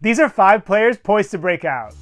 These are 5 players poised to break out.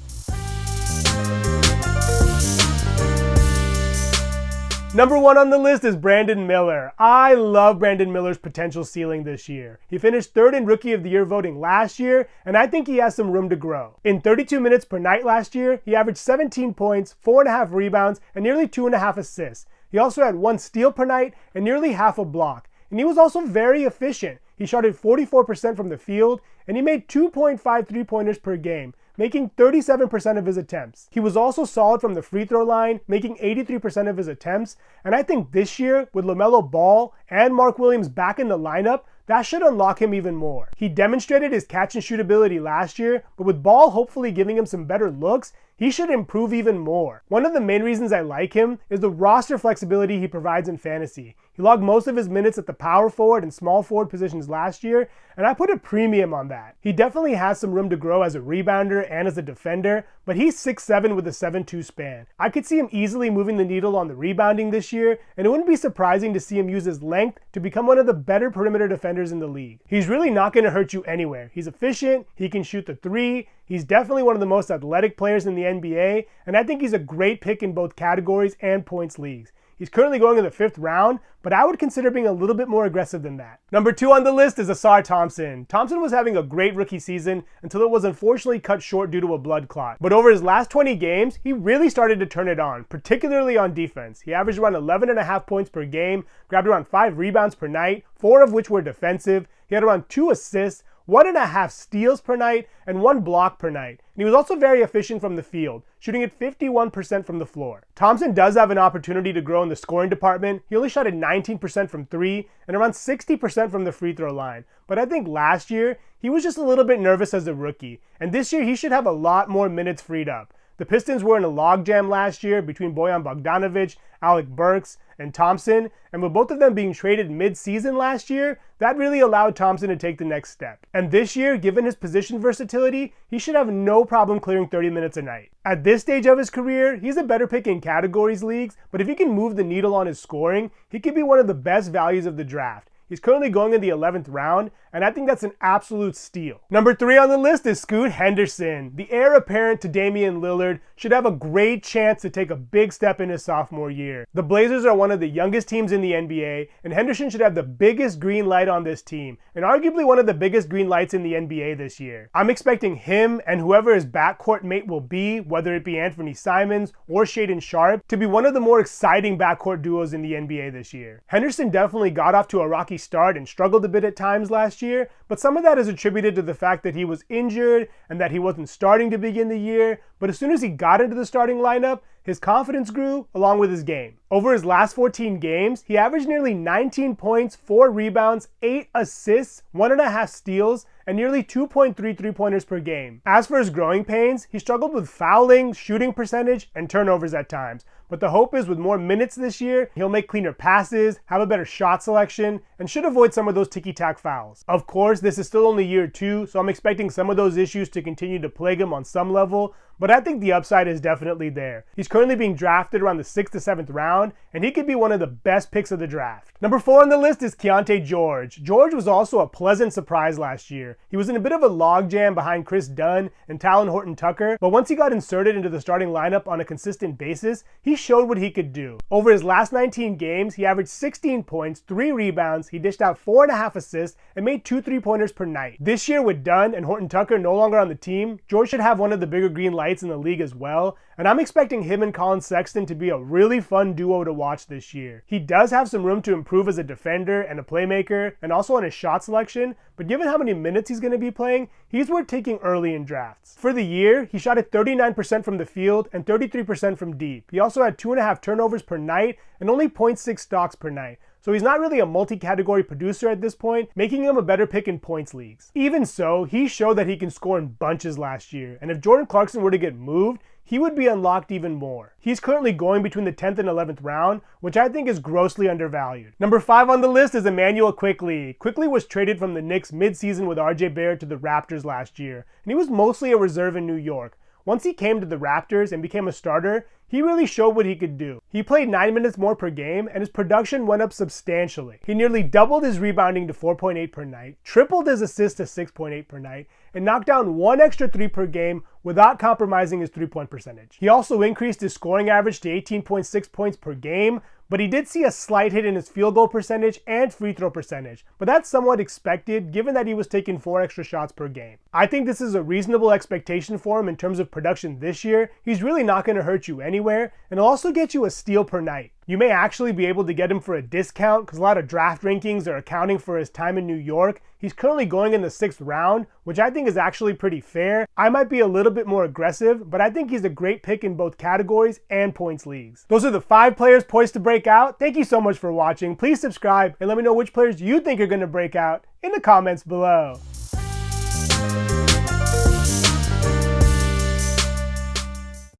Number 1 on the list is Brandon Miller. I love Brandon Miller's potential ceiling this year. He finished 3rd in Rookie of the Year voting last year, and I think he has some room to grow. In 32 minutes per night last year, he averaged 17 points, 4.5 rebounds, and nearly 2.5 assists. He also had 1 steal per night and nearly half a block. And he was also very efficient. He shot at 44% from the field, and he made 2.5 3-pointers per game, making 37% of his attempts. He was also solid from the free throw line, making 83% of his attempts, and I think this year, with LaMelo Ball and Mark Williams back in the lineup, that should unlock him even more. He demonstrated his catch and shoot ability last year, but with Ball hopefully giving him some better looks, he should improve even more. One of the main reasons I like him is the roster flexibility he provides in fantasy. He logged most of his minutes at the power forward and small forward positions last year, and I put a premium on that. He definitely has some room to grow as a rebounder and as a defender, but he's 6'7" with a 7'2" span. I could see him easily moving the needle on the rebounding this year, and it wouldn't be surprising to see him use his length to become one of the better perimeter defenders in the league. He's really not going to hurt you anywhere. He's efficient, he can shoot the 3, he's definitely one of the most athletic players in the NBA, and I think he's a great pick in both categories and points leagues. He's currently going in the 5th round, but I would consider being a little bit more aggressive than that. Number 2 on the list is Assar Thompson. Thompson was having a great rookie season until it was unfortunately cut short due to a blood clot. But over his last 20 games, he really started to turn it on, particularly on defense. He averaged around 11.5 points per game, grabbed around 5 rebounds per night, 4 of which were defensive. He had around 2 assists, 1.5 steals per night, and 1 block per night. And he was also very efficient from the field, shooting at 51% from the floor. Thompson does have an opportunity to grow in the scoring department. He only shot at 19% from 3 and around 60% from the free throw line. But I think last year, he was just a little bit nervous as a rookie. And this year, he should have a lot more minutes freed up. The Pistons were in a logjam last year between Bojan Bogdanovic, Alec Burks, and Thompson, and with both of them being traded mid-season last year, that really allowed Thompson to take the next step. And this year, given his position versatility, he should have no problem clearing 30 minutes a night. At this stage of his career, he's a better pick in categories leagues, but if he can move the needle on his scoring, he could be one of the best values of the draft. He's currently going in the 11th round, and I think that's an absolute steal. Number 3 on the list is Scoot Henderson. The heir apparent to Damian Lillard should have a great chance to take a big step in his sophomore year. The Blazers are one of the youngest teams in the NBA, and Henderson should have the biggest green light on this team, and arguably one of the biggest green lights in the NBA this year. I'm expecting him and whoever his backcourt mate will be, whether it be Anthony Simons or Shaedon Sharpe, to be one of the more exciting backcourt duos in the NBA this year. Henderson definitely got off to a rocky start and struggled a bit at times last year, but some of that is attributed to the fact that he was injured and that he wasn't starting to begin the year, but as soon as he got into the starting lineup, his confidence grew along with his game. Over his last 14 games, he averaged nearly 19 points, 4 rebounds, 8 assists, 1.5 steals, and nearly 2.3 3-pointers per game. As for his growing pains, he struggled with fouling, shooting percentage, and turnovers at times. But the hope is with more minutes this year, he'll make cleaner passes, have a better shot selection, and should avoid some of those ticky-tack fouls. Of course, this is still only year 2, so I'm expecting some of those issues to continue to plague him on some level, but I think the upside is definitely there. He's currently being drafted around the 6th to 7th round, and he could be one of the best picks of the draft. Number 4 on the list is Keonte George. George was also a pleasant surprise last year. He was in a bit of a logjam behind Chris Dunn and Talon Horton-Tucker, but once he got inserted into the starting lineup on a consistent basis, he showed what he could do. Over his last 19 games, he averaged 16 points, 3 rebounds, he dished out 4.5 assists, and made 2 3-pointers per night. This year with Dunn and Horton-Tucker no longer on the team, George should have one of the bigger green lights in the league as well, and I'm expecting him and Colin Sexton to be a really fun duo to watch this year. He does have some room to improve as a defender and a playmaker, and also on his shot selection, but given how many minutes he's going to be playing, he's worth taking early in drafts. For the year, he shot at 39% from the field and 33% from deep. He also had 2.5 turnovers per night and only 0.6 stocks per night. So he's not really a multi-category producer at this point, making him a better pick in points leagues. Even so, he showed that he can score in bunches last year, and if Jordan Clarkson were to get moved, he would be unlocked even more. He's currently going between the 10th and 11th round, which I think is grossly undervalued. Number 5 on the list is Emanuel Quickley. Quickley was traded from the Knicks mid-season with RJ Barrett to the Raptors last year, and he was mostly a reserve in New York. once he came to the Raptors and became a starter, he really showed what he could do. He played 9 minutes more per game, and his production went up substantially. He nearly doubled his rebounding to 4.8 per night, tripled his assists to 6.8 per night, and knocked down 1 extra 3 per game without compromising his three-point percentage. He also increased his scoring average to 18.6 points per game, but he did see a slight hit in his field goal percentage and free throw percentage, but that's somewhat expected given that he was taking 4 extra shots per game. I think this is a reasonable expectation for him in terms of production this year. He's really not going to hurt you anywhere, and he'll also get you a steal per night. You may actually be able to get him for a discount because a lot of draft rankings are accounting for his time in New York. He's currently going in the 6th round, which I think is actually pretty fair. I might be a little bit more aggressive, but I think he's a great pick in both categories and points leagues. Those are the 5 players poised to break out. Thank you so much for watching. Please subscribe and let me know which players you think are going to break out in the comments below.